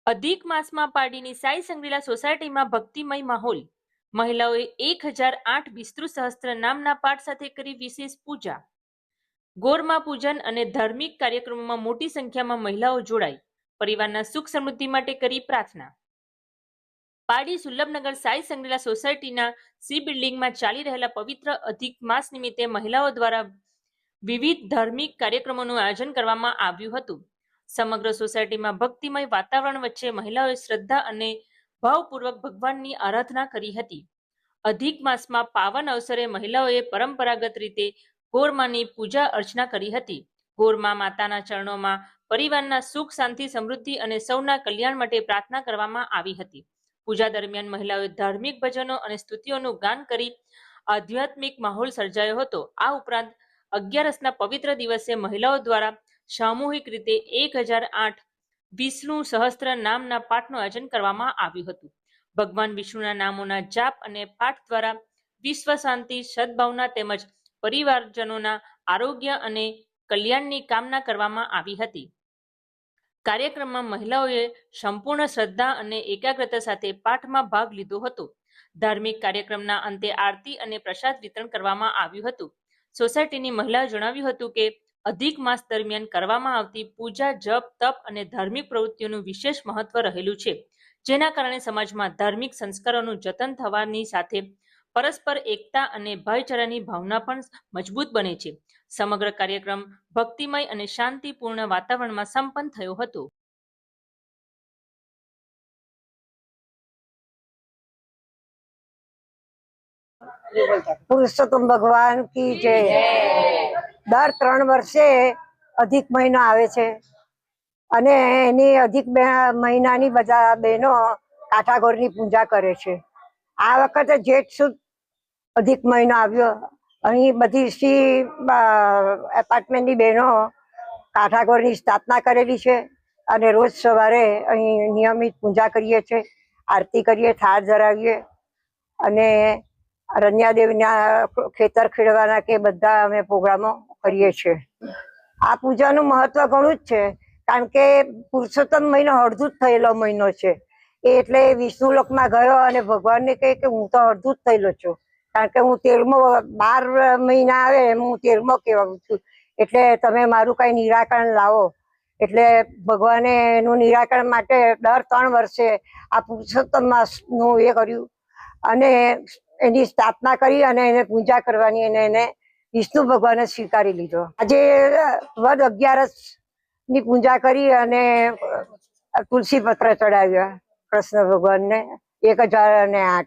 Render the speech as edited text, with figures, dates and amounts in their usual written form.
અધિક માસમાં પારડીની સાઈ સંગ્રીલા સોસાયટીમાં ભક્તિમય માહોલ. મહિલાઓએ 1008 વિસ્તૃત સહસ્ત્ર નામના પાઠ સાથે કરી વિશેષ પૂજા. ગોરમા પૂજન અને ધાર્મિક કાર્યક્રમોમાં મોટી સંખ્યામાં મહિલાઓ જોડાઈ પરિવારના સુખ સમૃદ્ધિ માટે કરી પ્રાર્થના. પારડી સુલભનગર સાઈ સંગ્રીલા સોસાયટીના સી બિલ્ડિંગમાં ચાલી રહેલા પવિત્ર અધિક માસ નિમિત્તે મહિલાઓ દ્વારા વિવિધ ધાર્મિક કાર્યક્રમોનું આયોજન કરવામાં આવ્યું હતું. સમગ્ર સોસાયટીમાં ભક્તિમય વાતાવરણ વચ્ચે મહિલાઓએ શ્રદ્ધા અને ભાવપૂર્વક ભગવાનની આરાધના કરી હતી. અધિક માસમાં પાવન અવસરે મહિલાઓએ પરંપરાગત રીતે ગોરમાની પૂજા અર્ચના કરી હતી. ગોરમા માતાના ચરણોમાં પરિવારના સુખ શાંતિ સમૃદ્ધિ અને સૌના કલ્યાણ માટે પ્રાર્થના કરવામાં આવી હતી. પૂજા દરમિયાન મહિલાઓએ ધાર્મિક ભજનો અને સ્તુતિઓનું ગાન કરી આધ્યાત્મિક માહોલ સર્જાયો હતો. આ ઉપરાંત 11ના પવિત્ર દિવસે મહિલાઓ દ્વારા સામૂહિક રીતે 1008 વિષ્ણુ સહસ્ત્ર નામના પાઠનું આયોજન કરવામાં આવ્યું હતું. ભગવાન વિષ્ણુના નામોના જાપ અને પાઠ દ્વારા વિશ્વ શાંતિ, સદભાવના તેમજ પરિવારજનોના આરોગ્ય અને કલ્યાણની કામના કરવામાં આવી હતી. કાર્યક્રમમાં મહિલાઓએ સંપૂર્ણ શ્રદ્ધા અને એકાગ્રતા સાથે પાઠમાં ભાગ લીધો હતો. ધાર્મિક કાર્યક્રમના અંતે આરતી અને પ્રસાદ વિતરણ કરવામાં આવ્યું હતું. સોસાયટીની મહિલાઓએ જણાવ્યું હતું કે અધિક માસ દરમિયાન કરવામાં આવતી પૂજા, જપ, તપ અને ધાર્મિક પ્રવૃત્તિઓનું વિશેષ મહત્વ રહેલું છે, જેના કારણે સમાજમાં ધાર્મિક સંસ્કારોનું જતન થવાની સાથે પરસ્પર એકતા અને ભાઈચારાની ભાવના પણ મજબૂત બને છે. સમગ્ર કાર્યક્રમ ભક્તિમય અને શાંતિપૂર્ણ વાતાવરણમાં સંપન્ન થયો હતો. પુરુષોત્તમ ભગવાન કી જય. દર 3 વર્ષે અધિક મહિનો આવે છે અને એની અધિક મહિનાની બધા બહેનો કાઠાગોરની પૂજા કરે છે. આ વખતે જેઠ સુદ અધિક મહિનો આવ્યો. અહીં બધી સી એપાર્ટમેન્ટની બહેનો કાઠાગોરની સ્થાપના કરેલી છે અને રોજ સવારે અહીં નિયમિત પૂજા કરીએ છીએ, આરતી કરીએ, થાળ ધરાવીએ અને રન્યાદેવીના ખેતર ખેડવાના કે બધા અમે પ્રોગ્રામો કરીએ છીએ. આ પૂજાનું મહત્વ ઘણું જ છે, કારણ કે પુરુષોત્તમ મહિનો અડધૂત થયેલો મહિનો છે. એટલે વિષ્ણુ લોકમાં ગયો અને ભગવાનને કહે કે હું તો અડધૂત થયેલો છું, કારણ કે હું 12 મહિના આવે એમ હું 13મો કહેવાઉં છું. એટલે તમે મારું કઈ નિરાકરણ લાવો. એટલે ભગવાને એનું નિરાકરણ માટે દર 3 વર્ષે આ પુરુષોત્તમ માસનું એ કર્યું અને એની સ્થાપના કરી અને એને પૂજા કરવાની અને એને વિષ્ણુ ભગવાને સ્વીકારી લીધો. આજે વદ 11ની પૂજા કરી અને તુલસી પત્ર ચડાવ્યા કૃષ્ણ ભગવાનને 1008.